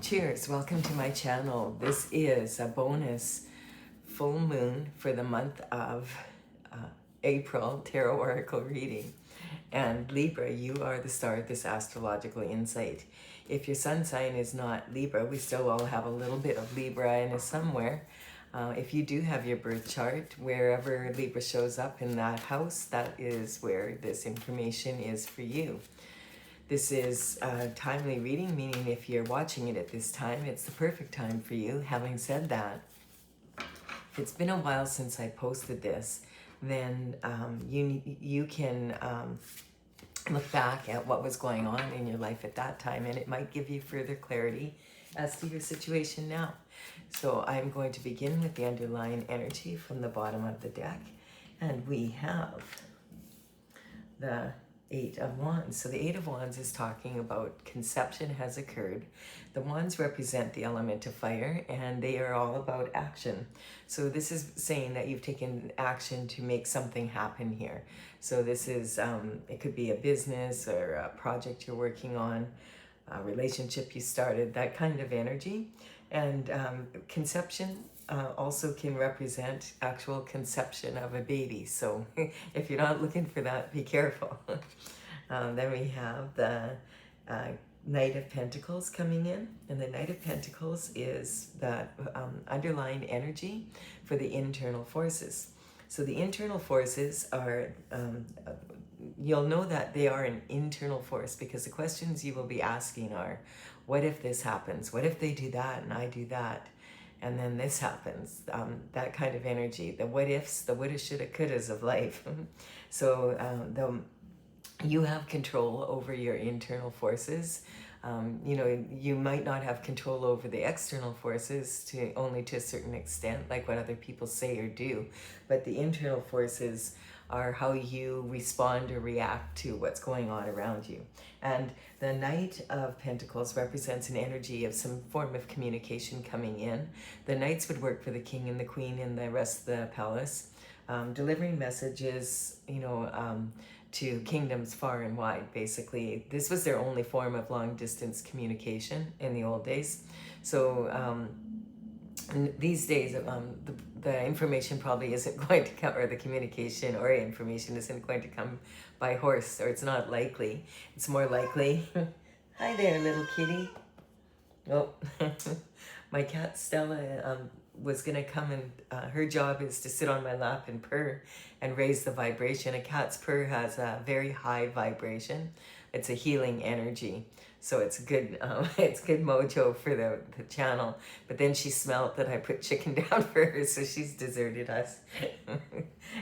Cheers, welcome to my channel. This is a bonus full moon for the month of April tarot oracle reading. And Libra, you are the star of this astrological insight. If your sun sign is not Libra, we still all have a little bit of Libra in us somewhere. If you do have your birth chart, wherever Libra shows up in that house, that is where this information is for you. This is a timely reading, meaning if you're watching it at this time, it's the perfect time for you. Having said that, if it's been a while since I posted this, then you can look back at what was going on in your life at that time, and it might give you further clarity as to your situation now. So I'm going to begin with the underlying energy from the bottom of the deck, and we have the Eight of Wands. So the Eight of Wands is talking about conception has occurred. The Wands represent the element of fire, and they are all about action. So this is saying that you've taken action to make something happen here. So this is, it could be a business or a project you're working on, a relationship you started, that kind of energy. And conception also can represent actual conception of a baby. So if you're not looking for that, be careful. Then we have the Knight of Pentacles coming in. And the Knight of Pentacles is that underlying energy for the internal forces. So the internal forces are, you'll know that they are an internal force because the questions you will be asking are, what if this happens? What if they do that and I do that? And then this happens, that kind of energy, the what ifs, the woulda, shoulda, couldas of life. So you have control over your internal forces. You know, you might not have control over the external forces only to a certain extent, like what other people say or do. But the internal forces are how you respond or react to what's going on around you. And the Knight of Pentacles represents an energy of some form of communication coming in. The Knights would work for the King and the Queen and the rest of the palace, delivering messages, you know, to kingdoms far and wide, basically. This was their only form of long-distance communication in the old days. So these days, the information probably isn't going to come, or the communication or information isn't going to come by horse, or it's not likely. It's more likely. Hi there, little kitty. Oh, my cat Stella was gonna come, and her job is to sit on my lap and purr and raise the vibration. A cat's purr has a very high vibration. It's a healing energy. So it's good mojo for the channel. But then she smelled that I put chicken down for her, so she's deserted us.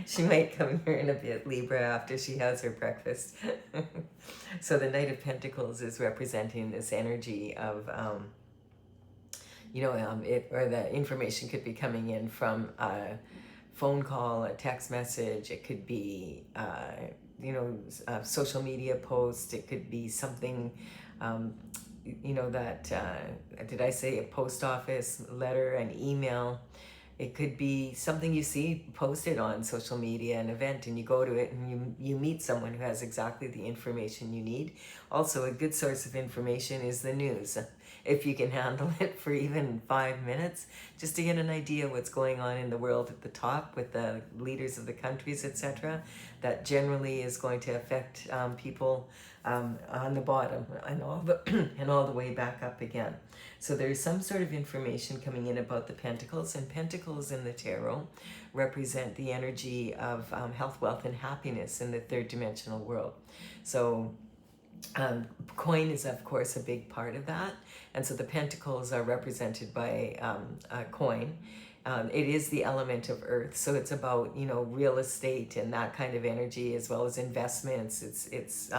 She might come here in a bit, Libra, after she has her breakfast. So the Knight of Pentacles is representing this energy of, you know, or the information could be coming in from a phone call, a text message. It could be, you know, a social media post. It could be something, you know, that, did I say a post office letter, an email? It could be something you see posted on social media, an event, and you go to it and you meet someone who has exactly the information you need. Also, a good source of information is the news. If you can handle it for even 5 minutes, just to get an idea what's going on in the world at the top with the leaders of the countries, etc., that generally is going to affect people on the bottom and all the way back up again. So there's some sort of information coming in about the Pentacles, and Pentacles in the tarot represent the energy of health, wealth, and happiness in the third dimensional world. So coin is, of course, a big part of that. And so the Pentacles are represented by a coin. It is the element of earth. So it's about, you know, real estate and that kind of energy, as well as investments. It's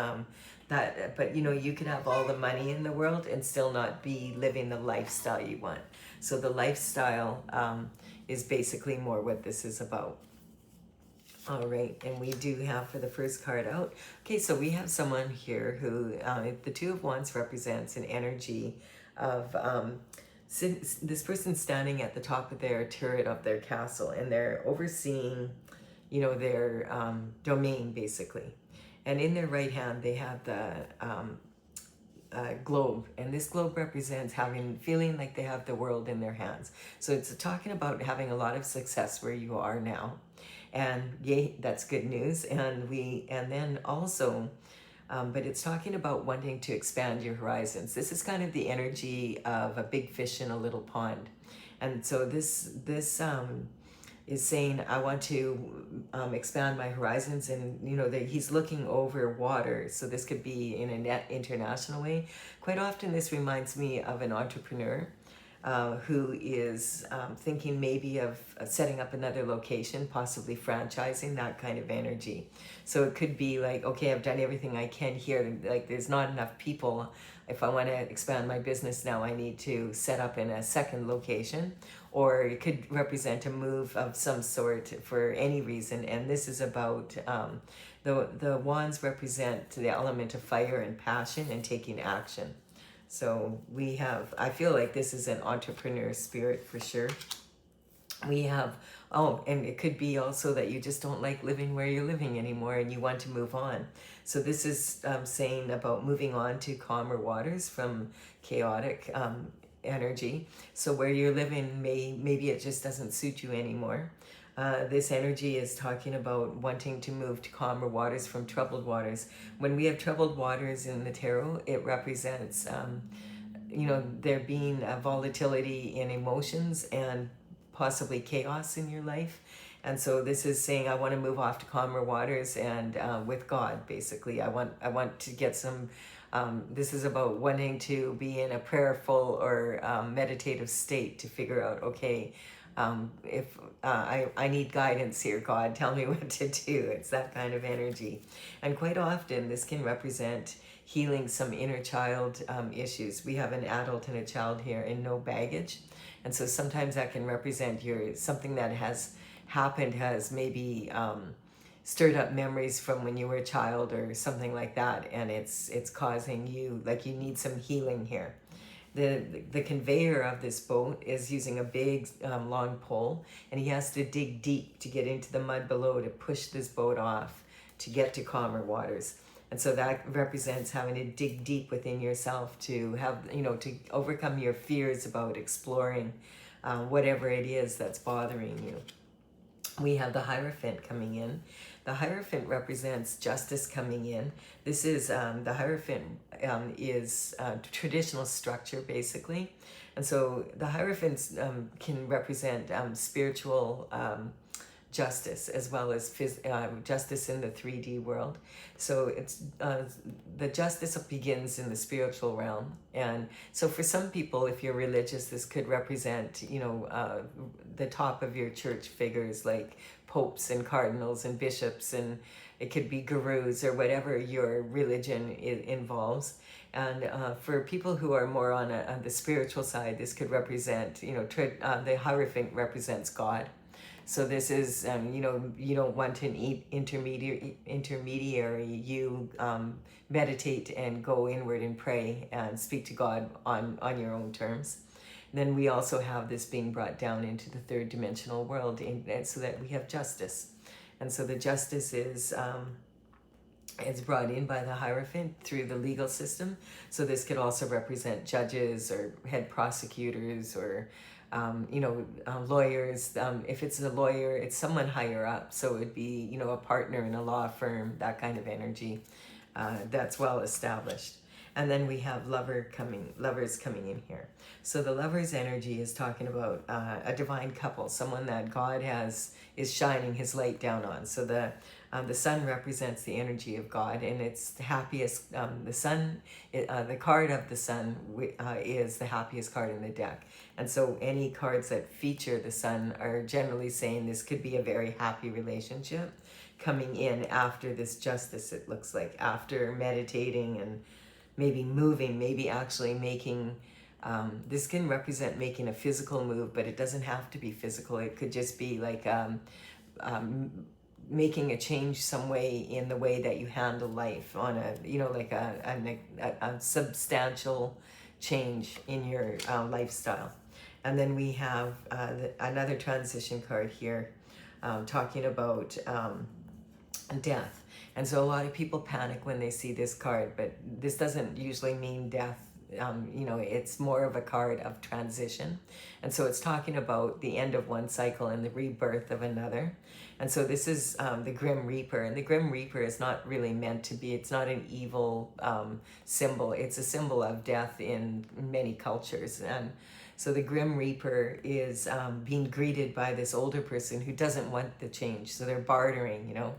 that, but you know, you could have all the money in the world and still not be living the lifestyle you want. So the lifestyle is basically more what this is about. All right, and we do have for the first card out. Okay, so we have someone here who, the Two of Wands represents an energy of this person standing at the top of their turret of their castle, and they're overseeing, you know, their domain, basically. And in their right hand, they have the globe, and this globe represents feeling like they have the world in their hands. So it's talking about having a lot of success where you are now, and yay, that's good news. And then also, but it's talking about wanting to expand your horizons. This is kind of the energy of a big fish in a little pond, and so this is saying, I want to expand my horizons, and that he's looking over water. So this could be in a net international way. Quite often this reminds me of an entrepreneur who is thinking maybe of setting up another location, possibly franchising, that kind of energy. So it could be like, okay, I've done everything I can here. Like there's not enough people. If I want to expand my business now, I need to set up in a second location. Or it could represent a move of some sort for any reason. And this is about, the wands represent the element of fire and passion and taking action. So we have, I feel like this is an entrepreneur spirit for sure. We have, oh, and it could be also that you just don't like living where you're living anymore and you want to move on. So this is saying about moving on to calmer waters from chaotic energy. So where you're living, maybe it just doesn't suit you anymore. This energy is talking about wanting to move to calmer waters from troubled waters. When we have troubled waters in the tarot, it represents, there being a volatility in emotions and possibly chaos in your life. And so this is saying, I want to move off to calmer waters and with God, basically. I want to get some, this is about wanting to be in a prayerful or meditative state to figure out, okay, if I need guidance here, God, tell me what to do. It's that kind of energy. And quite often this can represent healing some inner child issues. We have an adult and a child here and no baggage. And so sometimes that can represent something that has happened, has maybe stirred up memories from when you were a child or something like that. And it's causing you, like you need some healing here. The conveyor of this boat is using a big long pole, and he has to dig deep to get into the mud below to push this boat off to get to calmer waters. And so that represents having to dig deep within yourself to have, to overcome your fears about exploring whatever it is that's bothering you. We have the Hierophant coming in. The Hierophant represents justice coming in. This is, the Hierophant is traditional structure, basically. And so the Hierophants can represent spiritual justice as well as justice in the 3D world. So it's the justice begins in the spiritual realm. And so for some people, if you're religious, this could represent, the top of your church figures like popes and cardinals and bishops, and it could be gurus or whatever your religion involves. And for people who are more on the spiritual side, this could represent, the Hierophant represents God. So this is, you don't want an intermediary. You meditate and go inward and pray and speak to God on your own terms. And then we also have this being brought down into the third dimensional world so that we have justice. And so the justice is brought in by the Hierophant through the legal system. So this could also represent judges or head prosecutors or lawyers. If it's a lawyer, it's someone higher up. So it'd be, a partner in a law firm, that kind of energy that's well established. And then we have lovers coming in here. So the lover's energy is talking about a divine couple, someone that God is shining his light down on. So the sun represents the energy of God, and it's the happiest. The sun, the card of the sun is the happiest card in the deck. And so any cards that feature the sun are generally saying this could be a very happy relationship coming in after this justice, it looks like, after meditating and maybe moving, maybe actually making, this can represent making a physical move, but it doesn't have to be physical. It could just be like making a change some way in the way that you handle life on a substantial change in your lifestyle. And then we have another transition card here talking about death. And so a lot of people panic when they see this card, but this doesn't usually mean death. You know, it's more of a card of transition. And so it's talking about the end of one cycle and the rebirth of another. And so this is the Grim Reaper. And the Grim Reaper is not really meant to be, it's not an evil symbol. It's a symbol of death in many cultures. And so the Grim Reaper is being greeted by this older person who doesn't want the change. So they're bartering, you know,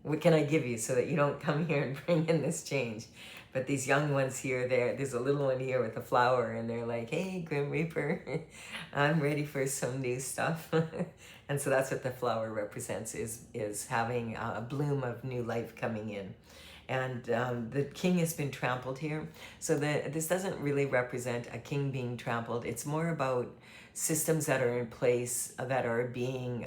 what can I give you so that you don't come here and bring in this change? But these young ones here, there's a little one here with a flower, and they're like, hey, Grim Reaper, I'm ready for some new stuff. And so that's what the flower represents, is having a bloom of new life coming in. And the king has been trampled here. So this doesn't really represent a king being trampled. It's more about systems that are in place that are being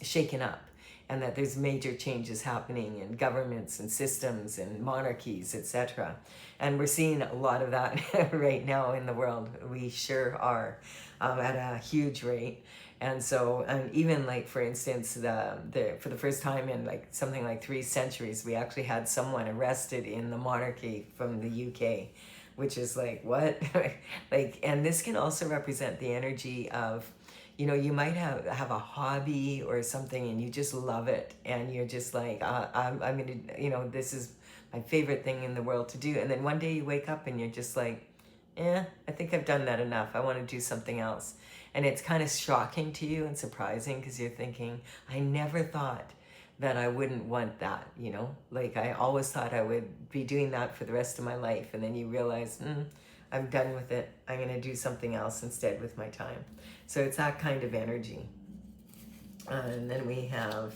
shaken up, and that there's major changes happening in governments and systems and monarchies, etc. And we're seeing a lot of that right now in the world. We sure are, at a huge rate. And so, and even like, for instance, for the first time in like something like 3 centuries, we actually had someone arrested in the monarchy from the UK, which is like, what? Like, and this can also represent the energy of, you know, you might have a hobby or something and you just love it, and you're just like, I'm gonna, you know, this is my favorite thing in the world to do. And then one day you wake up and you're just like, I think I've done that enough. I want to do something else. And it's kind of shocking to you and surprising, because you're thinking, I never thought that I wouldn't want that, you know? Like, I always thought I would be doing that for the rest of my life. And then you realize, I'm done with it. I'm going to do something else instead with my time. So it's that kind of energy. And then we have,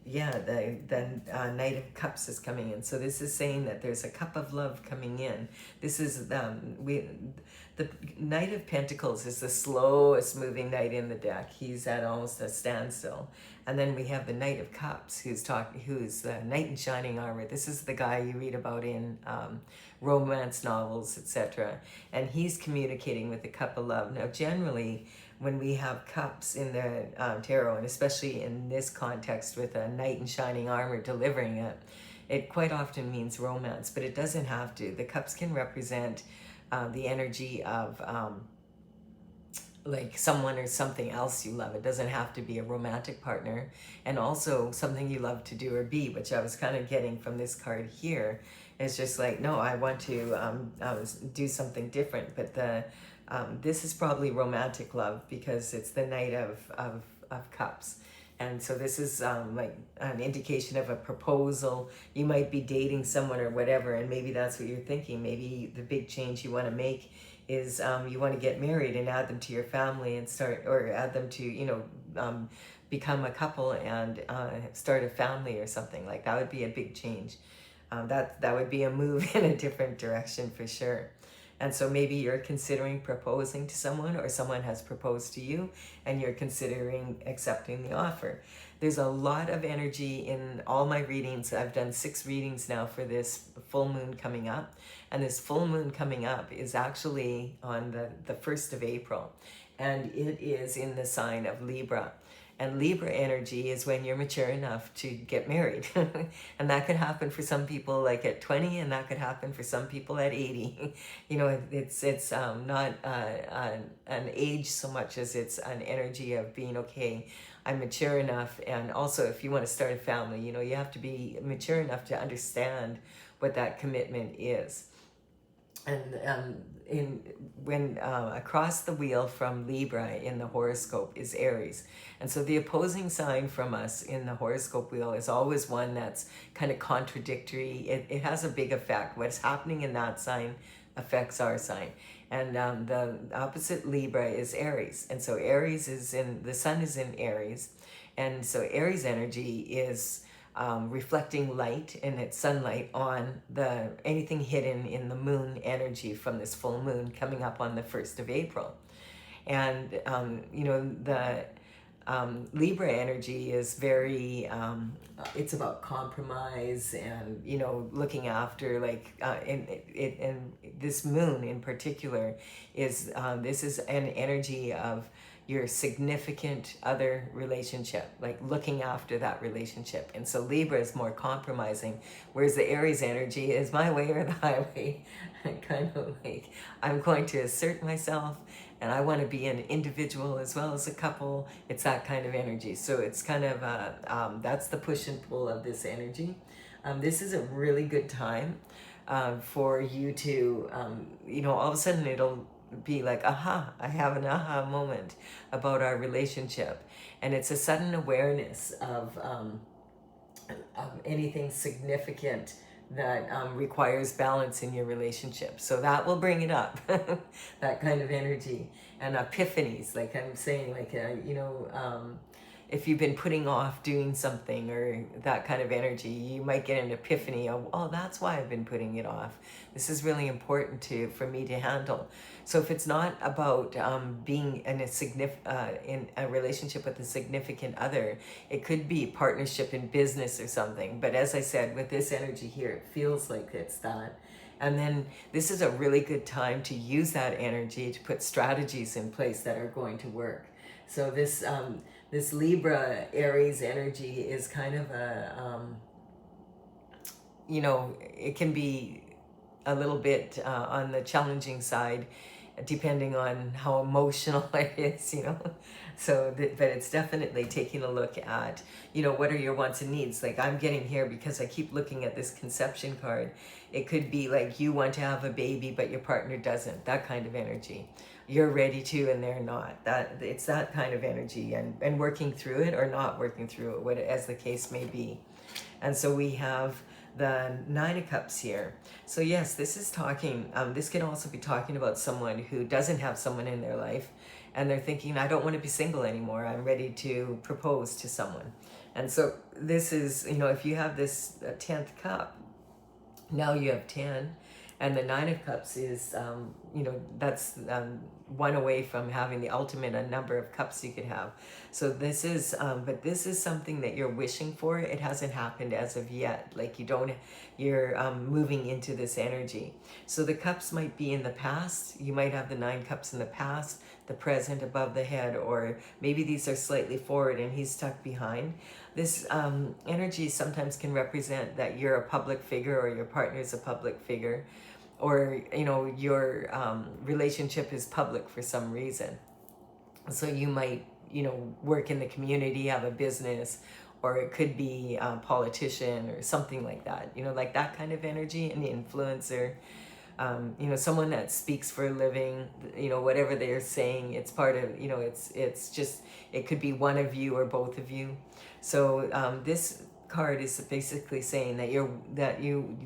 the Knight of Cups is coming in. So this is saying that there's a cup of love coming in. This is, the Knight of Pentacles is the slowest moving knight in the deck. He's at almost a standstill. And then we have the Knight of Cups, who's the knight in shining armor. This is the guy you read about in romance novels, etc. And he's communicating with the cup of love. Now, generally, when we have cups in the tarot, and especially in this context with a knight in shining armor delivering it, it quite often means romance, but it doesn't have to. The cups can represent the energy of like someone or something else you love. It doesn't have to be a romantic partner, and also something you love to do or be, which I was kind of getting from this card here. It's just like, no, I want to do something different, but this is probably romantic love, because it's the Knight of Cups. And so this is like an indication of a proposal. You might be dating someone or whatever, and maybe that's what you're thinking. Maybe the big change you want to make is you want to get married and add them to your family and or add them to, you know, become a couple and start a family or something. Like, that would be a big change. That would be a move in a different direction for sure. And so maybe you're considering proposing to someone, or someone has proposed to you and you're considering accepting the offer. There's a lot of energy in all my readings. I've done 6 readings now for this full moon coming up. And this full moon coming up is actually on the 1st of April. And it is in the sign of Libra. And Libra energy is when you're mature enough to get married. And that could happen for some people like at 20, and that could happen for some people at 80. You know, it's not an age so much as it's an energy of being, okay, I'm mature enough. And also, if you want to start a family, you know, you have to be mature enough to understand what that commitment is. And when across the wheel from Libra in the horoscope is Aries. And so the opposing sign from us in the horoscope wheel is always one that's kind of contradictory. It has a big effect. What's happening in that sign affects our sign. And the opposite Libra is Aries. And so Aries the sun is in Aries. And so Aries energy is reflecting light and its sunlight on anything hidden in the moon energy from this full moon coming up on the 1st of April. And, you know, Libra energy is very, it's about compromise and, you know, looking after, like, and this moon in particular is, this is an energy of your significant other relationship, like looking after that relationship. And so Libra is more compromising, whereas the Aries energy is my way or the highway. Kind of like, I'm going to assert myself, and I want to be an individual as well as a couple. It's that kind of energy. So it's kind of, that's the push and pull of this energy. This is a really good time for you to, you know, all of a sudden it'll be like, aha, I have an aha moment about our relationship. And it's a sudden awareness of anything significant that requires balance in your relationship. So that will bring it up, that kind of energy. And epiphanies, like I'm saying, like, you know, if you've been putting off doing something or that kind of energy, you might get an epiphany of, oh, that's why I've been putting it off. This is really important for me to handle. So if it's not about being in a relationship with a significant other, it could be partnership in business or something. But as I said, with this energy here, it feels like it's that. And then this is a really good time to use that energy to put strategies in place that are going to work. So this this Libra Aries energy is kind of a, you know, it can be a little bit on the challenging side, depending on how emotional it is, you know. So, but it's definitely taking a look at, you know, what are your wants and needs? Like I'm getting here because I keep looking at this conception card. It could be like you want to have a baby, but your partner doesn't. That kind of energy. You're ready to, and they're not. That it's that kind of energy, and working through it or not working through it, what as the case may be. And so we have the Nine of Cups here. So yes, this is talking, this can also be talking about someone who doesn't have someone in their life, and they're thinking, I don't want to be single anymore. I'm ready to propose to someone. And so this is, you know, if you have this 10th cup, now you have 10, and the Nine of Cups is, you know, that's one away from having the ultimate number of cups you could have. So this is, but this is something that you're wishing for. It hasn't happened as of yet. Like you're moving into this energy. So the cups might be in the past. You might have the 9 cups in the past, the present above the head, or maybe these are slightly forward and he's stuck behind. This energy sometimes can represent that you're a public figure or your partner is a public figure, or, you know, your relationship is public for some reason. So you might, you know, work in the community, have a business, or it could be a politician or something like that, you know, like that kind of energy, an influencer. You know, someone that speaks for a living, you know, whatever they're saying, it's part of, you know, it's just, it could be one of you or both of you. So this card is basically saying that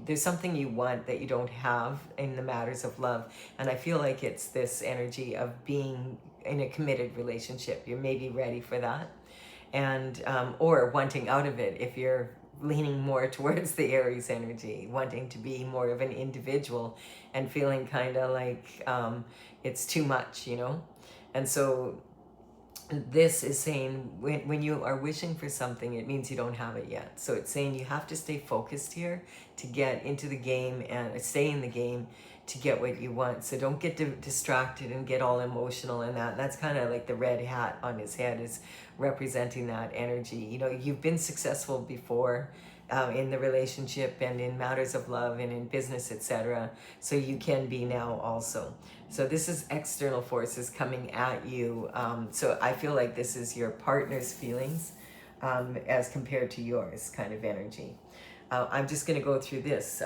there's something you want that you don't have in the matters of love. And I feel like it's this energy of being in a committed relationship. You're maybe ready for that, and or wanting out of it if you're leaning more towards the Aries energy, wanting to be more of an individual and feeling kind of like it's too much, you know. And so this is saying when you are wishing for something, it means you don't have it yet. So it's saying you have to stay focused here to get into the game and stay in the game to get what you want. So don't get distracted and get all emotional in that. That's kind of like the red hat on his head is representing that energy. You know, you've been successful before in the relationship and in matters of love and in business, etc. So you can be now also. So this is external forces coming at you. So I feel like this is your partner's feelings as compared to yours kind of energy. I'm just going to go through this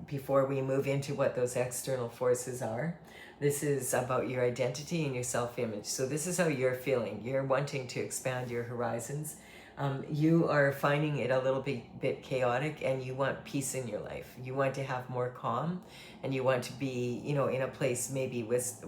before we move into what those external forces are. This is about your identity and your self-image. So this is how you're feeling. You're wanting to expand your horizons. You are finding it a little bit chaotic, and you want peace in your life. You want to have more calm, and you want to be, you know, in a place maybe with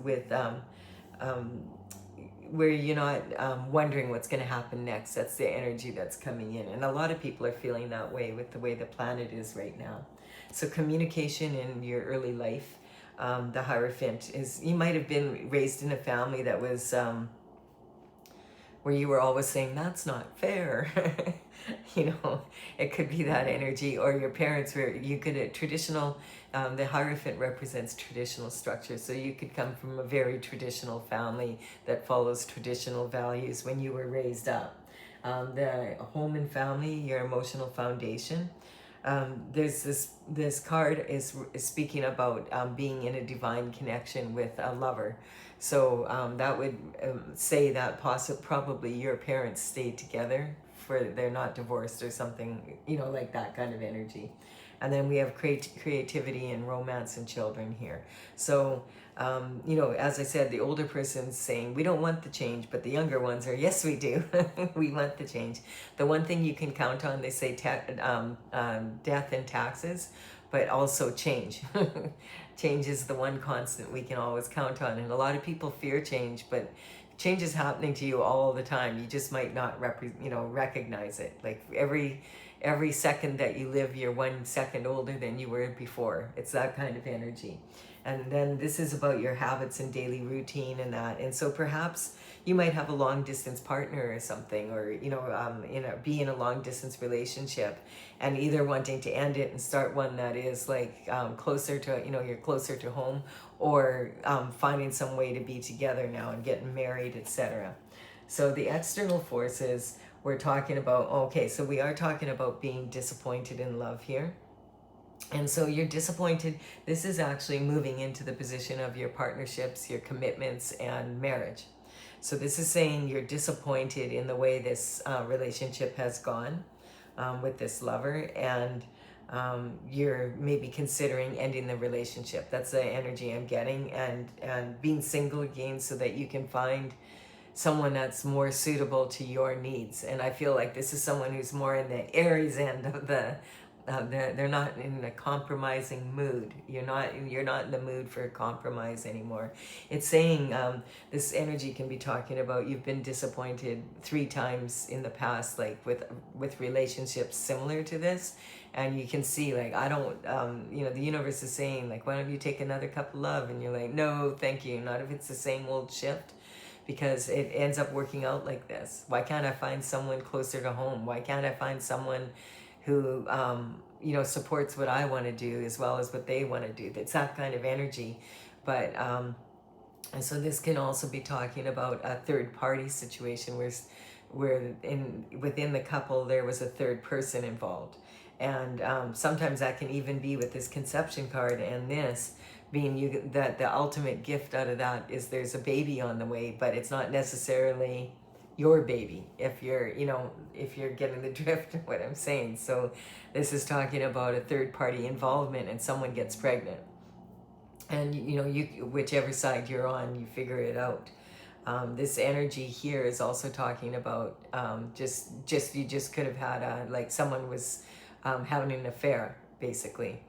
where you're not wondering what's going to happen next. That's the energy that's coming in. And a lot of people are feeling that way with the way the planet is right now. So communication in your early life, the Hierophant is, you might have been raised in a family that was, where you were always saying, that's not fair. You know, it could be that energy, or your parents were, you could, traditional, the Hierophant represents traditional structure. So you could come from a very traditional family that follows traditional values when you were raised up. The home and family, your emotional foundation. There's this card is speaking about being in a divine connection with a lover. So that would say that probably your parents stayed together, for they're not divorced or something, you know, like that kind of energy. And then we have creativity and romance and children here. So, you know, as I said, the older person's saying, we don't want the change, but the younger ones are, yes, we do. We want the change. The one thing you can count on, they say death and taxes, but also change. Change is the one constant we can always count on. And a lot of people fear change, but change is happening to you all the time. You just might not recognize it. Like every second that you live, you're 1 second older than you were before. It's that kind of energy. And then this is about your habits and daily routine and that. And so perhaps you might have a long distance partner or something, or, you know, be in a long distance relationship, and either wanting to end it and start one that is like closer to, you know, you're closer to home, or finding some way to be together now and getting married, etc. So the external forces we're talking about, okay, so we are talking about being disappointed in love here. And so you're disappointed. This is actually moving into the position of your partnerships, your commitments, and marriage. So this is saying you're disappointed in the way this relationship has gone with this lover, and you're maybe considering ending the relationship. That's the energy I'm getting, and being single again so that you can find someone that's more suitable to your needs. And I feel like this is someone who's more in the Aries end of the they're not in a compromising mood. You're not in the mood for compromise anymore. It's saying this energy can be talking about you've been disappointed 3 times in the past, like with relationships similar to this, and you can see like, I don't, you know, the universe is saying like, why don't you take another cup of love? And you're like, no, thank you. Not if it's the same old shift. Because it ends up working out like this. Why can't I find someone closer to home? Why can't I find someone who, you know, supports what I want to do as well as what they want to do? It's that kind of energy. But, and so this can also be talking about a third party situation where within the couple there was a third person involved. And sometimes that can even be with this conception card, and this being that the ultimate gift out of that is there's a baby on the way, but it's not necessarily your baby, if you're, you know, if you're getting the drift of what I'm saying. So this is talking about a third party involvement, and someone gets pregnant, and you know, whichever side you're on, you figure it out. This energy here is also talking about you just could have had like someone was having an affair, basically.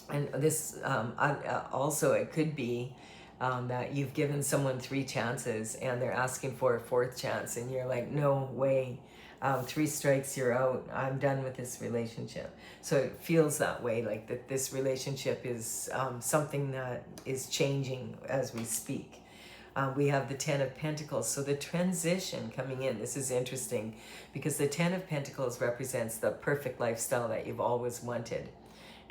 And this also, it could be that you've given someone 3 chances and they're asking for a 4th chance, and you're like, no way, 3 strikes, you're out. I'm done with this relationship. So it feels that way, like that this relationship is something that is changing as we speak. We have the 10 of Pentacles. So the transition coming in, this is interesting because the 10 of Pentacles represents the perfect lifestyle that you've always wanted.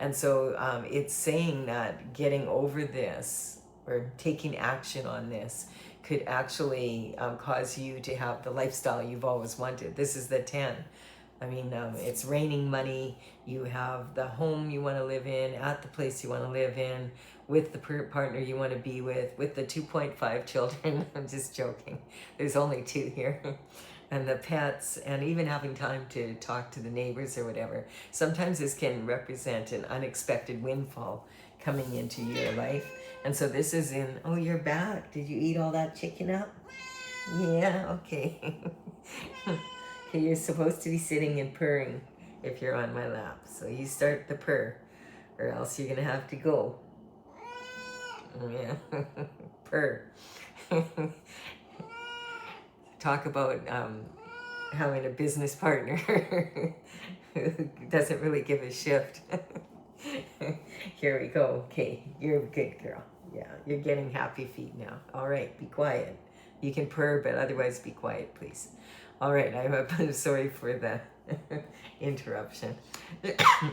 And so it's saying that getting over this or taking action on this could actually cause you to have the lifestyle you've always wanted. This is the 10. I mean, it's raining money. You have the home you want to live in, at the place you want to live in, with the partner you want to be with the 2.5 children. I'm just joking. There's only 2 here. And the pets, and even having time to talk to the neighbors or whatever. Sometimes this can represent an unexpected windfall coming into your life. And so this is in, oh, you're back. Did you eat all that chicken up? Yeah, okay. Okay, you're supposed to be sitting and purring if you're on my lap. So you start the purr, or else you're going to have to go. Yeah, purr. Talk about having a business partner who doesn't really give a shift. Here we go. Okay, you're a good girl. Yeah, you're getting happy feet now. All right, be quiet. You can purr, but otherwise be quiet, please. All right, I'm sorry for the interruption.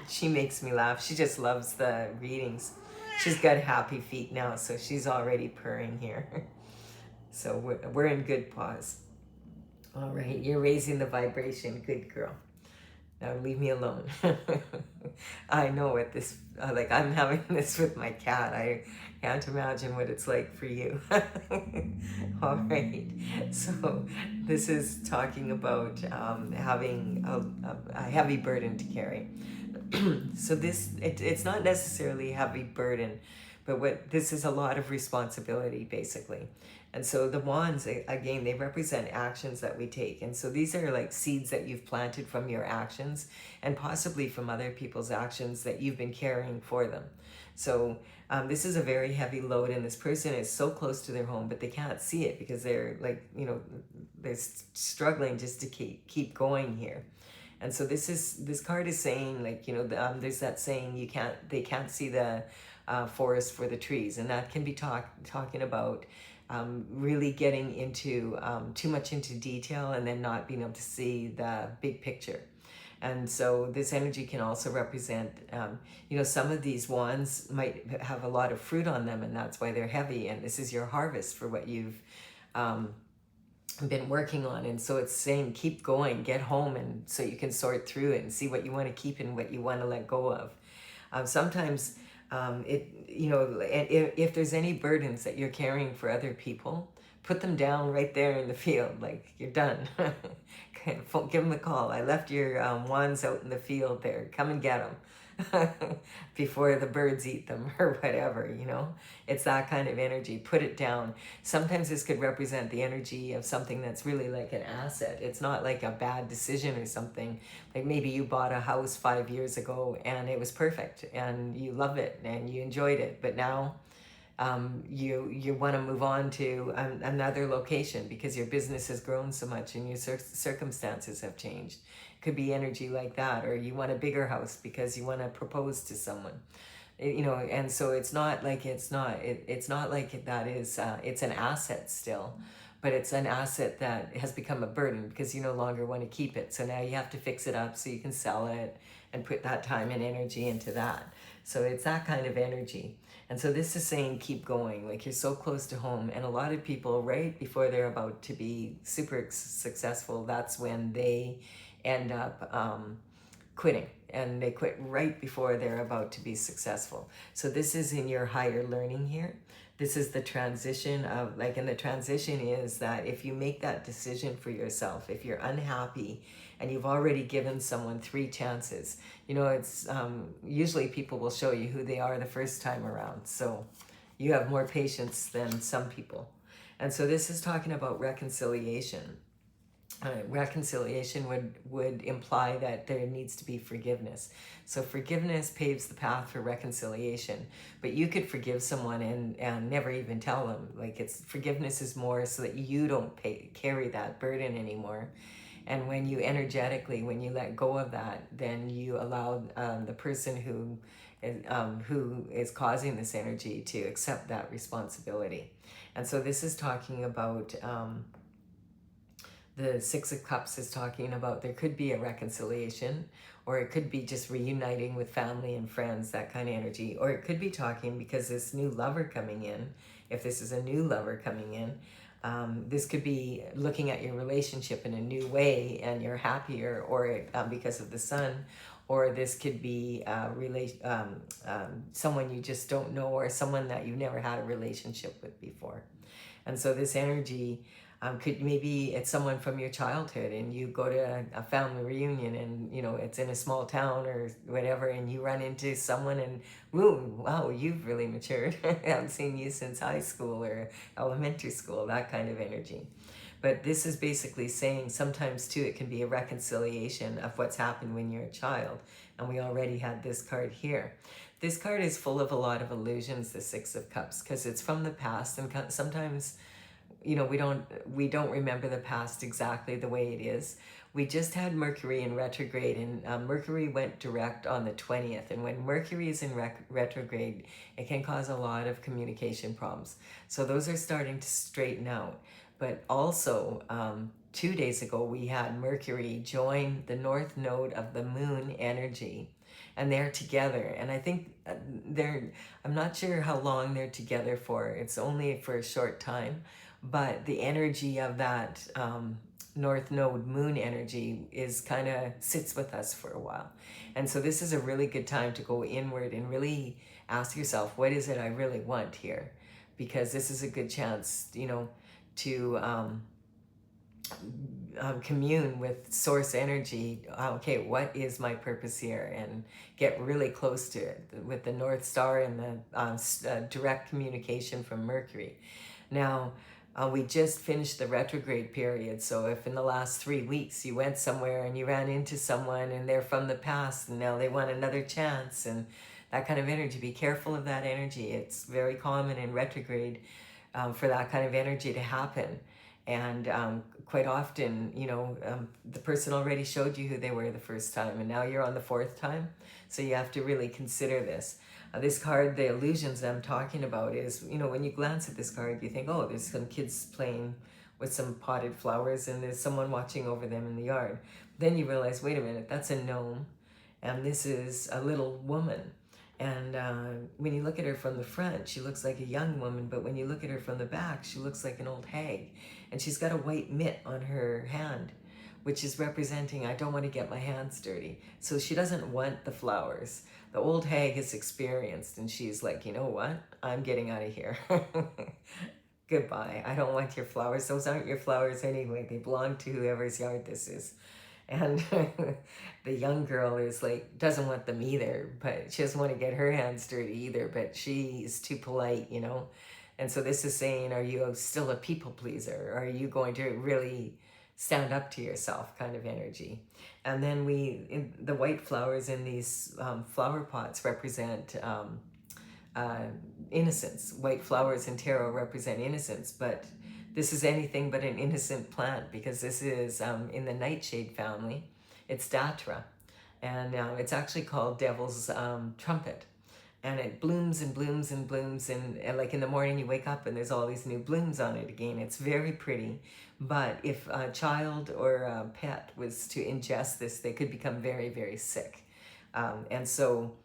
She makes me laugh. She just loves the readings. She's got happy feet now, so she's already purring here. So we're in good pause. All right, you're raising the vibration. Good girl. Now leave me alone. I know what this, like I'm having this with my cat. I can't imagine what it's like for you. All right. So this is talking about having a heavy burden to carry. So it's not necessarily a heavy burden, but what this is a lot of responsibility basically. And so the wands, again, they represent actions that we take. And so these are like seeds that you've planted from your actions and possibly from other people's actions that you've been carrying for them. So this is a very heavy load, and this person is so close to their home, but they can't see it because they're like, they're struggling just to keep going here. And so this card is saying, like, there's that saying, they can't see the forest for the trees, and that can be talking about really getting into too much into detail and then not being able to see the big picture. And so this energy can also represent, some of these wands might have a lot of fruit on them, and that's why they're heavy. And this is your harvest for what you've been working on. And so it's saying, keep going, get home, and so you can sort through it and see what you want to keep and what you want to let go of. Sometimes if there's any burdens that you're carrying for other people, put them down right there in the field. Like, you're done. Give them a call. I left your wands out in the field there. Come and get them before the birds eat them or whatever, It's that kind of energy. Put it down. Sometimes this could represent the energy of something that's really like an asset. It's not like a bad decision or something. Like maybe you bought a house 5 years ago and it was perfect and you love it and you enjoyed it, but now you want to move on to another location because your business has grown so much and your circumstances have changed. Could be energy like that, or you want a bigger house because you want to propose to someone, and so it's not like that is it's an asset still, but it's an asset that has become a burden because you no longer want to keep it. So now you have to fix it up so you can sell it and put that time and energy into that. So it's that kind of energy. And so this is saying, keep going, like you're so close to home. And a lot of people, right before they're about to be super successful, that's when they end up quitting. And they quit right before they're about to be successful. So this is in your higher learning here. This is the transition of, and the transition is that if you make that decision for yourself, if you're unhappy and you've already given someone 3 chances, it's usually people will show you who they are the first time around. So you have more patience than some people. And so this is talking about reconciliation. Reconciliation would imply that there needs to be forgiveness. So forgiveness paves the path for reconciliation. But you could forgive someone and never even tell them. Forgiveness is more so that you don't carry that burden anymore. And when you let go of that, then you allow the person who is causing this energy to accept that responsibility. And so this is talking about the 6 of Cups is talking about there could be a reconciliation, or it could be just reuniting with family and friends, that kind of energy. Or it could be talking because this new lover coming in, if this is a new lover coming in, this could be looking at your relationship in a new way and you're happier, or because of the sun. Or this could be someone you just don't know, or someone that you've never had a relationship with before. And so this energy could, maybe it's someone from your childhood and you go to a family reunion and it's in a small town or whatever, and you run into someone and wow, you've really matured. I haven't seen you since high school or elementary school, that kind of energy. But this is basically saying sometimes too it can be a reconciliation of what's happened when you're a child. And we already had this card here. This card is full of a lot of illusions, the 6 of Cups, because it's from the past, and sometimes we don't remember the past exactly the way it is. We just had Mercury in retrograde, and Mercury went direct on the 20th. And when Mercury is in retrograde, it can cause a lot of communication problems. So those are starting to straighten out. But also, 2 days ago, we had Mercury join the north node of the moon energy, and they're together. And I think I'm not sure how long they're together for. It's only for a short time, but the energy of that north node moon energy is kind of sits with us for a while. And so this is a really good time to go inward and really ask yourself, what is it I really want here? Because this is a good chance, to commune with source energy. Okay, what is my purpose here? And get really close to it with the North Star and the direct communication from Mercury. Now, we just finished the retrograde period, so if in the last 3 weeks you went somewhere and you ran into someone and they're from the past and now they want another chance and that kind of energy, be careful of that energy. It's very common in retrograde for that kind of energy to happen. And quite often, the person already showed you who they were the first time, and now you're on the fourth time. So you have to really consider this. This card, the illusions I'm talking about is, when you glance at this card, you think, oh, there's some kids playing with some potted flowers and there's someone watching over them in the yard. Then you realize, wait a minute, that's a gnome, and this is a little woman. And when you look at her from the front, she looks like a young woman, but when you look at her from the back, she looks like an old hag. And she's got a white mitt on her hand, which is representing, I don't want to get my hands dirty. So she doesn't want the flowers. The old hag is experienced, and she's like, you know what? I'm getting out of here. Goodbye. I don't want your flowers. Those aren't your flowers anyway. They belong to whoever's yard this is. And the young girl is like, doesn't want them either, but she doesn't want to get her hands dirty either, but she's too polite, And so this is saying, are you still a people pleaser? Are you going to really stand up to yourself kind of energy? And then the white flowers in these flower pots represent innocence. White flowers in tarot represent innocence, but this is anything but an innocent plant, because this is in the nightshade family. It's Datra, and it's actually called Devil's Trumpet. And it blooms and blooms and blooms, and like in the morning you wake up and there's all these new blooms on it again. It's very pretty, but if a child or a pet was to ingest this, they could become very, very sick. And so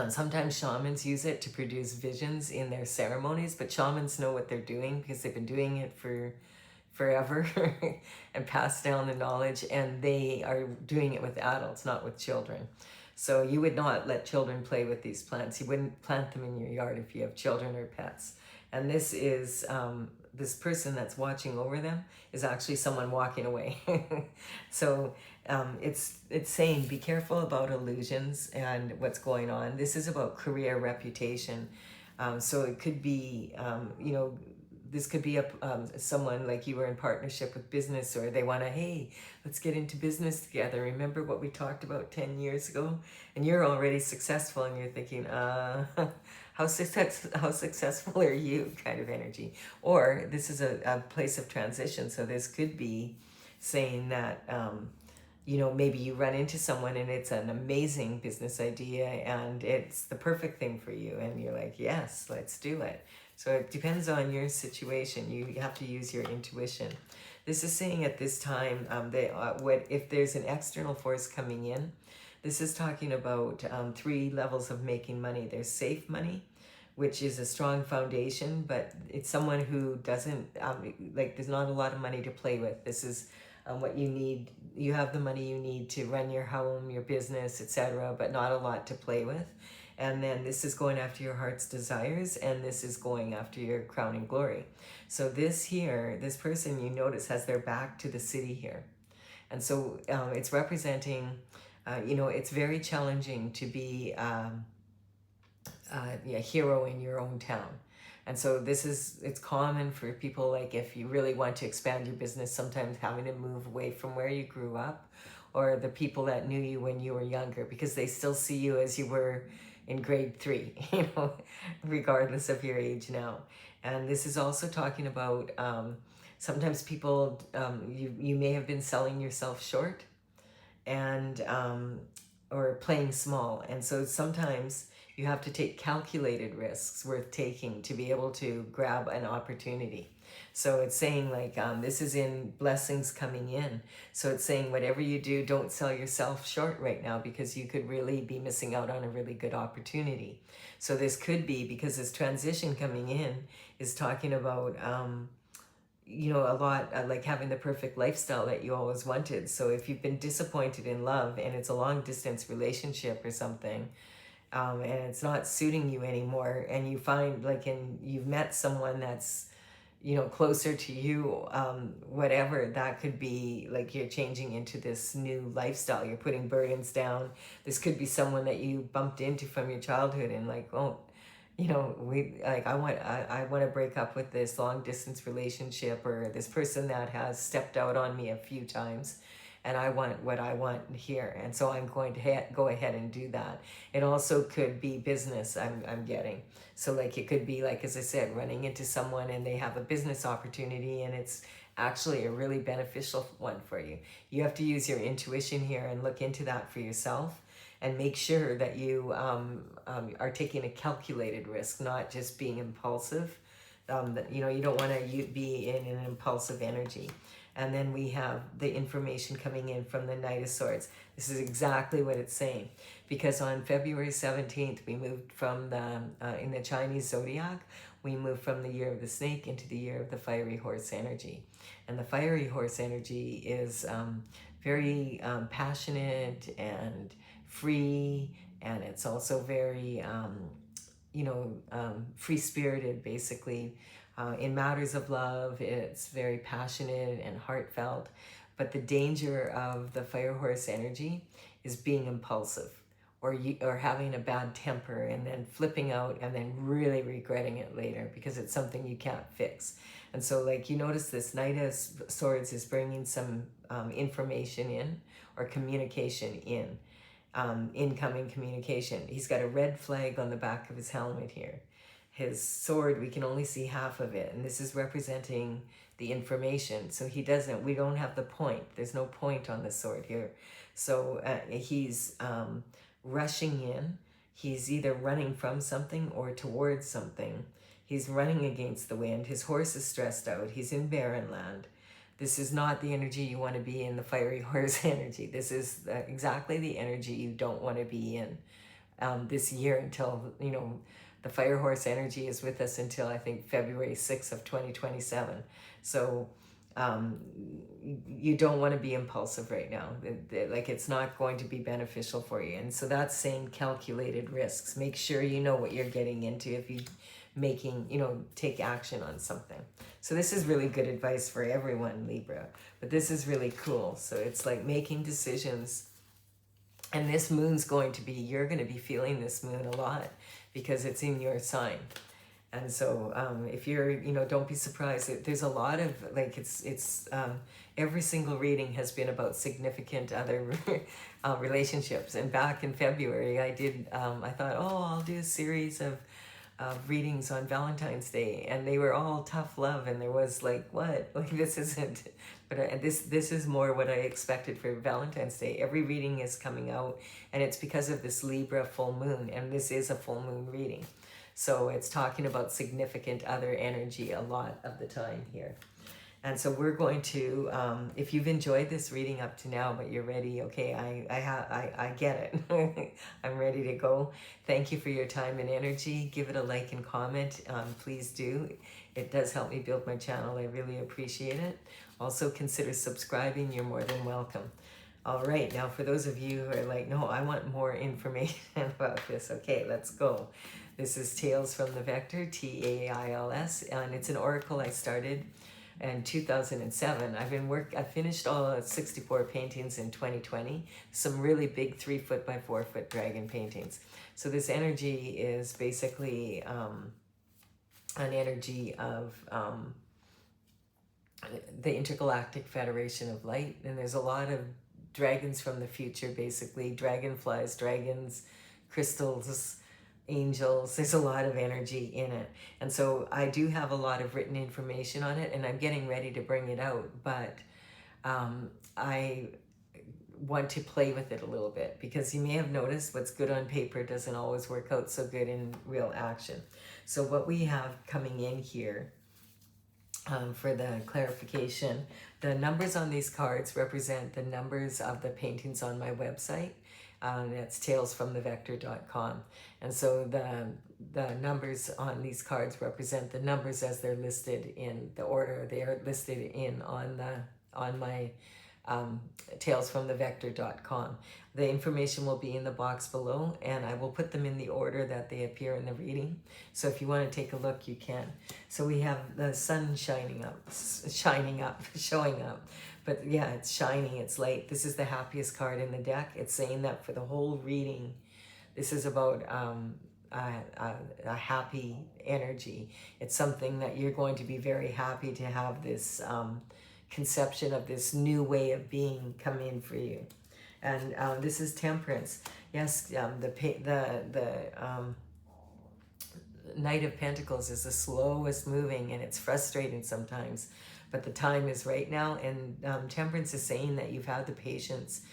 sometimes shamans use it to produce visions in their ceremonies, but shamans know what they're doing because they've been doing it for forever and passed down the knowledge, and they are doing it with adults, not with children. So you would not let children play with these plants. You wouldn't plant them in your yard if you have children or pets. And this is, this person that's watching over them is actually someone walking away. So it's saying, be careful about illusions and what's going on. This is about career reputation. So it could be, this could be someone like you were in partnership with business, or they want to, hey, let's get into business together. Remember what we talked about 10 years ago? And you're already successful and you're thinking, how successful are you kind of energy? Or this is a place of transition. So this could be saying that, maybe you run into someone and it's an amazing business idea and it's the perfect thing for you. And you're like, yes, let's do it. So it depends on your situation. You have to use your intuition. This is saying at this time, if there's an external force coming in, this is talking about 3 levels of making money. There's safe money, which is a strong foundation, but it's someone who doesn't, there's not a lot of money to play with. This is what you need. You have the money you need to run your home, your business, etc., but not a lot to play with. And then this is going after your heart's desires, and this is going after your crowning glory. So this here, this person, you notice, has their back to the city here. And so it's representing, it's very challenging to be a hero in your own town. And so it's common for people, like if you really want to expand your business, sometimes having to move away from where you grew up, or the people that knew you when you were younger, because they still see you as you were in grade 3, regardless of your age now. And this is also talking about sometimes people, you may have been selling yourself short and or playing small. And so sometimes You have to take calculated risks worth taking to be able to grab an opportunity. So it's saying like, this is in blessings coming in. So it's saying whatever you do, don't sell yourself short right now, because you could really be missing out on a really good opportunity. So this could be, because this transition coming in is talking about, you know, a lot like having the perfect lifestyle that you always wanted. So if you've been disappointed in love and it's a long distance relationship or something, and it's not suiting you anymore, and you find like, you've met someone that's, you know, closer to you, whatever, that could be like you're changing into this new lifestyle. You're putting burdens down. This could be someone that you bumped into from your childhood and like, oh, you know, I want to break up with this long distance relationship, or this person that has stepped out on me a few times, and I want what I want here, and so I'm going to go ahead and do that. It also could be business. I'm getting, so like it could be like, as I said, running into someone and they have a business opportunity and it's actually a really beneficial one for you. You have to use your intuition here and look into that for yourself, and make sure that you are taking a calculated risk, not just being impulsive. You know, you don't want to be in an impulsive energy. And then we have the information coming in from the Knight of Swords. This is exactly what it's saying, because on February 17th, we moved from in the Chinese zodiac, we moved from the year of the snake into the year of the fiery horse energy. And the fiery horse energy is very passionate and free, and it's also very you know, free-spirited, basically. In matters of love, it's very passionate and heartfelt. But the danger of the fire horse energy is being impulsive, or having a bad temper and then flipping out and then really regretting it later because it's something you can't fix. And so like, you notice this Knight of Swords is bringing some information in, or communication in. Incoming communication. He's got a red flag on the back of his helmet here. His sword, we can only see half of it, and this is representing the information. So we don't have the point. There's no point on the sword here. So he's rushing in. He's either running from something or towards something. He's running against the wind. His horse is stressed out. He's in barren land. This is not the energy you want to be in, the fiery horse energy. This is exactly the energy you don't want to be in this year, until, you know, the fire horse energy is with us until I think February 6th of 2027. So you don't want to be impulsive right now. Like, it's not going to be beneficial for you. And so that's saying calculated risks. Make sure you know what you're getting into if you take action on something. So this is really good advice for everyone, Libra, but this is really cool. So it's like making decisions, and this moon's you're going to be feeling this moon a lot because it's in your sign. And so if you're, don't be surprised. There's a lot of, like, every single reading has been about significant other relationships. And back in February, I thought, I'll do a series of readings on Valentine's Day, and they were all tough love, and there was like, what? Like, this isn't, but this is more what I expected for Valentine's Day. Every reading is coming out, and it's because of this Libra full moon, and this is a full moon reading. So it's talking about significant other energy a lot of the time here. And so we're going to, if you've enjoyed this reading up to now, but you're ready, okay, I get it. I'm ready to go. Thank you for your time and energy. Give it a like and comment. Please do. It does help me build my channel. I really appreciate it. Also, consider subscribing. You're more than welcome. All right, now for those of you who are like, no, I want more information about this. Okay, let's go. This is Tales from the Vector, Tails, and it's an oracle I started in 2007. I finished all 64 paintings in 2020. Some really big 3-foot by 4-foot dragon paintings. So this energy is basically an energy of the Intergalactic Federation of Light, and there's a lot of dragons from the future, basically dragonflies, dragons, crystals, angels. There's a lot of energy in it, and so I do have a lot of written information on it, and I'm getting ready to bring it out, but I want to play with it a little bit, because you may have noticed what's good on paper doesn't always work out so good in real action. So what we have coming in here, for the clarification, the numbers on these cards represent the numbers of the paintings on my website. That's talesfromthevector.com. And so the numbers on these cards represent the numbers as they're listed in the order they are listed in on my talesfromthevector.com. The information will be in the box below, and I will put them in the order that they appear in the reading. So if you want to take a look, you can. So we have the sun showing up. But yeah, it's shining, it's light. This is the happiest card in the deck. It's saying that for the whole reading, this is about a happy energy. It's something that you're going to be very happy to have this conception of this new way of being come in for you. And this is temperance. Yes, the Knight of Pentacles is the slowest moving, and it's frustrating sometimes, but the time is right now. And temperance is saying that you've had the patience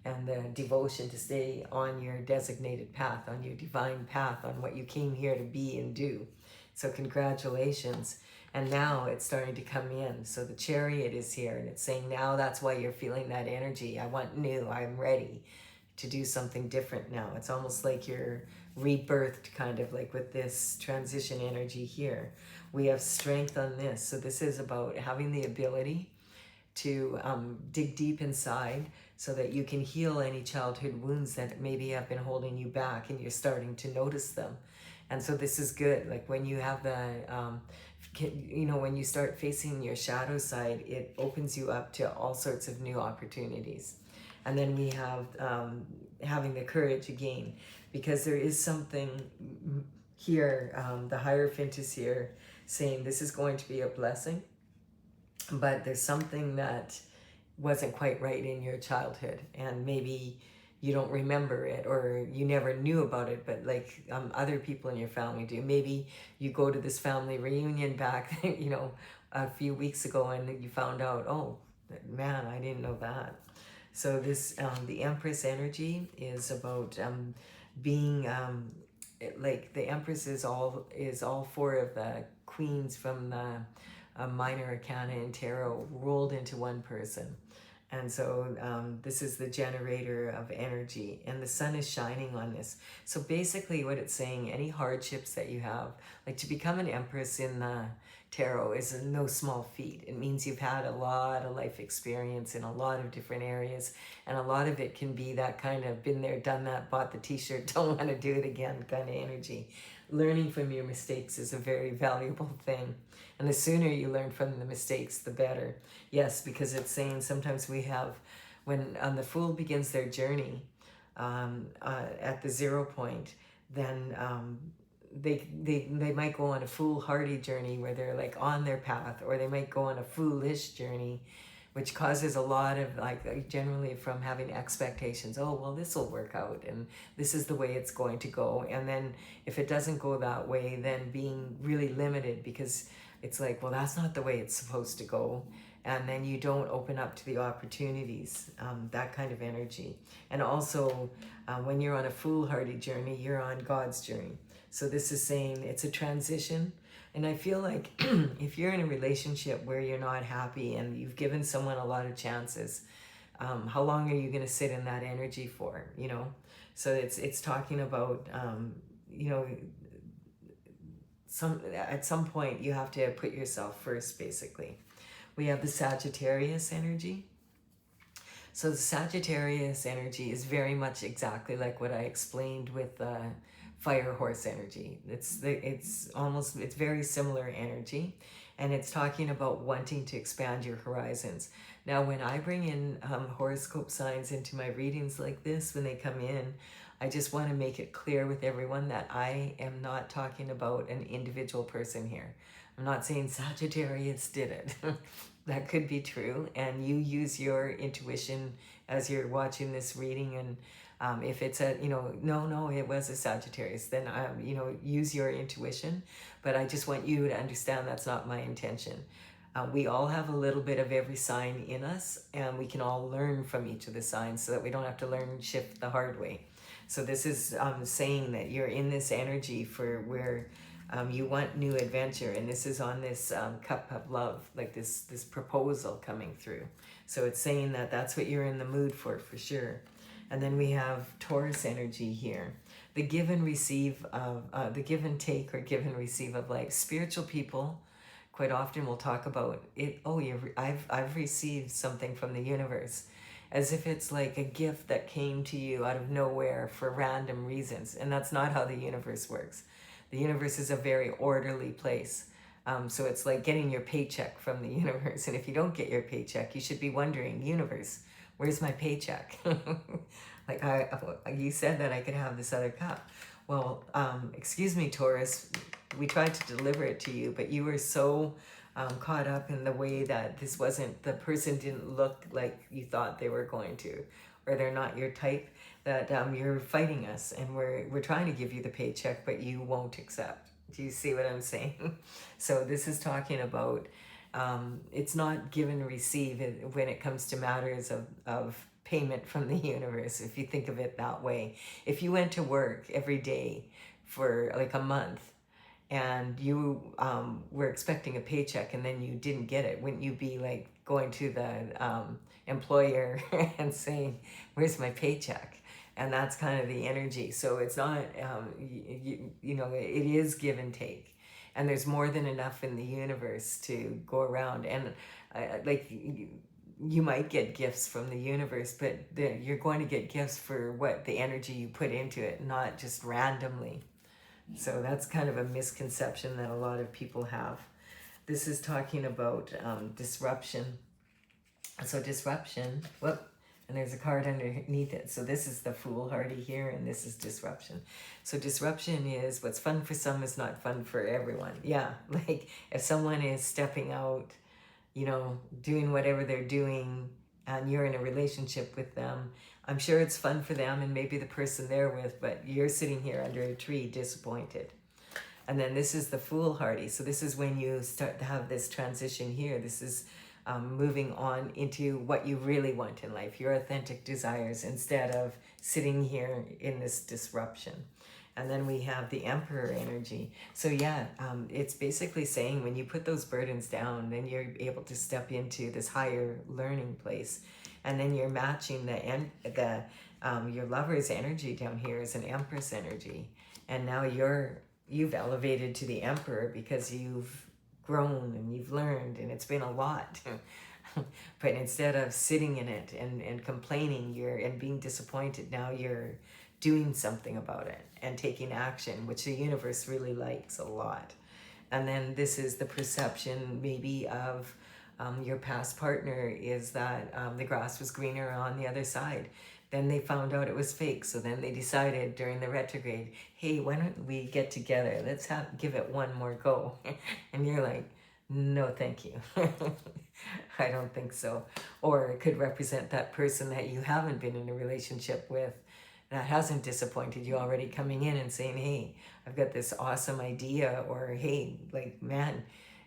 and the devotion to stay on your designated path, on your divine path, on what you came here to be and do. So congratulations. And now it's starting to come in. So the Chariot is here, and it's saying now that's why you're feeling that energy. I want new, I'm ready to do something different now. It's almost like you're rebirthed, kind of like with this transition energy here. We have strength on this. So this is about having the ability to dig deep inside so that you can heal any childhood wounds that maybe have been holding you back, and you're starting to notice them. And so this is good. Like when you have the, when you start facing your shadow side, it opens you up to all sorts of new opportunities. And then we have having the courage again, because there is something here, the Hierophant is here saying this is going to be a blessing, but there's something that wasn't quite right in your childhood, and maybe you don't remember it, or you never knew about it, but like other people in your family do. Maybe you go to this family reunion back, a few weeks ago, and you found out, oh man, I didn't know that. So this, the Empress energy is about being like the Empress is all four of the queens from the minor arcana in tarot rolled into one person. And so this is the generator of energy, and the sun is shining on this. So basically what it's saying, any hardships that you have, like to become an Empress in the tarot is no small feat. It means you've had a lot of life experience in a lot of different areas, and a lot of it can be that kind of been there, done that, bought the t-shirt, don't want to do it again kind of energy. Learning from your mistakes is a very valuable thing. And the sooner you learn from the mistakes, the better. Yes, because it's saying sometimes we have, when the Fool begins their journey at the 0 point, then they might go on a foolhardy journey where they're like on their path, or they might go on a foolish journey, which causes a lot of, like, generally from having expectations. Oh, well, this will work out, and this is the way it's going to go. And then if it doesn't go that way, then being really limited, because it's like, well, that's not the way it's supposed to go. And then you don't open up to the opportunities, that kind of energy. And also, when you're on a foolhardy journey, you're on God's journey. So this is saying it's a transition. And I feel like if you're in a relationship where you're not happy and you've given someone a lot of chances, how long are you going to sit in that energy for, So it's talking about, at some point you have to put yourself first, basically. We have the Sagittarius energy. So the Sagittarius energy is very much exactly like what I explained with the Fire Horse energy. It's very similar energy, and it's talking about wanting to expand your horizons. Now, when I bring in horoscope signs into my readings like this, when they come in, I just want to make it clear with everyone that I am not talking about an individual person here. I'm not saying Sagittarius did it. That could be true, and you use your intuition as you're watching this reading, and if it's a, no, it was a Sagittarius, then, use your intuition. But I just want you to understand that's not my intention. We all have a little bit of every sign in us, and we can all learn from each of the signs so that we don't have to learn shift the hard way. So this is saying that you're in this energy for where you want new adventure, and this is on this cup of love, like this proposal coming through. So it's saying that that's what you're in the mood for sure. And then we have Taurus energy here. The give and receive of, the give and take or give and receive of life. Spiritual people quite often we'll talk about it. Oh, I've received something from the universe, as if it's like a gift that came to you out of nowhere for random reasons. And that's not how the universe works. The universe is a very orderly place. So it's like getting your paycheck from the universe. And if you don't get your paycheck, you should be wondering, universe, where's my paycheck? Like you said that I could have this other cup. Well, excuse me, Taurus, we tried to deliver it to you, but you were so caught up in the way that this wasn't, the person didn't look like you thought they were going to, or they're not your type, that you're fighting us, and we're trying to give you the paycheck, but you won't accept. Do you see what I'm saying? So this is talking about, it's not give and receive when it comes to matters of payment from the universe, if you think of it that way. If you went to work every day for like a month, and you were expecting a paycheck and then you didn't get it, wouldn't you be like going to the employer and saying, where's my paycheck? And that's kind of the energy. So it's not, you know, it is give and take. And there's more than enough in the universe to go around. And like, you might get gifts from the universe, but you're going to get gifts for what the energy you put into it, not just randomly. So that's kind of a misconception that a lot of people have. This is talking about disruption. So disruption, whoop, and there's a card underneath it. So this is the foolhardy here, and this is disruption. So disruption is what's fun for some is not fun for everyone. Yeah, like if someone is stepping out, you know, doing whatever they're doing, and you're in a relationship with them, I'm sure it's fun for them and maybe the person they're with, but you're sitting here under a tree disappointed. And then this is the foolhardy. So this is when you start to have this transition here. This is moving on into what you really want in life, your authentic desires, instead of sitting here in this disruption. And then we have the Emperor energy. So yeah, it's basically saying when you put those burdens down, then you're able to step into this higher learning place. And then you're matching your lover's energy down here is an Empress energy. And now you've elevated to the Emperor because you've grown and you've learned, and it's been a lot. But instead of sitting in it and complaining and being disappointed, now you're doing something about it and taking action, which the universe really likes a lot. And then this is the perception maybe of your past partner is that the grass was greener on the other side. Then they found out it was fake. So then they decided during the retrograde, hey, why don't we get together? Let's give it one more go. And you're like, no, thank you. I don't think so. Or it could represent that person that you haven't been in a relationship with that hasn't disappointed you already, coming in and saying, hey, I've got this awesome idea, or hey, like, man,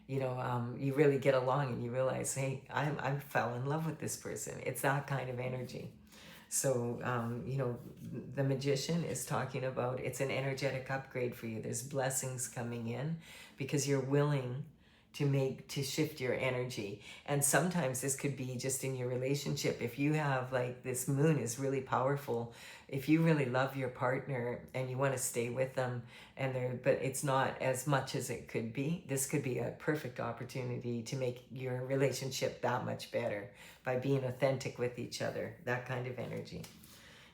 you know, you really get along and you realize, hey, I fell in love with this person. It's that kind of energy. So, you know, the Magician is talking about, it's an energetic upgrade for you. There's blessings coming in because you're willing to shift your energy. And sometimes this could be just in your relationship. If you have, like, this moon is really powerful, if you really love your partner and you want to stay with them, but it's not as much as it could be, this could be a perfect opportunity to make your relationship that much better by being authentic with each other, that kind of energy.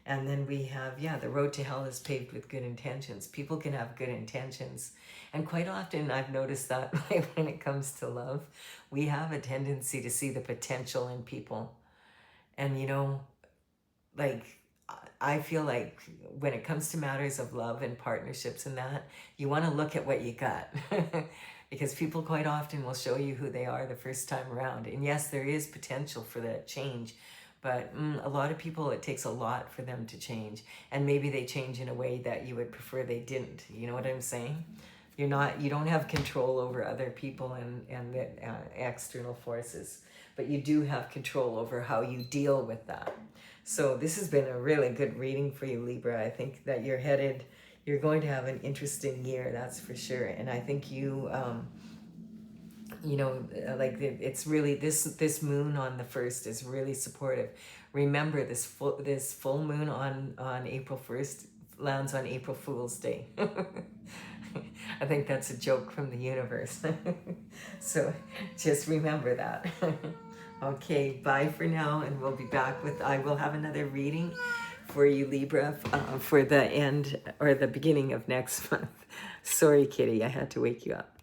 And then we have, yeah, the road to hell is paved with good intentions. People can have good intentions. And quite often I've noticed that when it comes to love, we have a tendency to see the potential in people. And, you know, like, I feel like when it comes to matters of love and partnerships and that, you want to look at what you got. Because people quite often will show you who they are the first time around. And yes, there is potential for that change. But a lot of people, it takes a lot for them to change. And maybe they change in a way that you would prefer they didn't. You know what I'm saying? You don't have control over other people and the external forces, but you do have control over how you deal with that. So this has been a really good reading for you, Libra. I think that you're going to have an interesting year, that's for sure. And I think you, like it's really, this moon on the 1st is really supportive. Remember, this full moon on April 1st lands on April Fool's Day. I think that's a joke from the universe. So just remember that. Okay, bye for now, and we'll be back I will have another reading for you, Libra, for the end or the beginning of next month. Sorry, Kitty, I had to wake you up.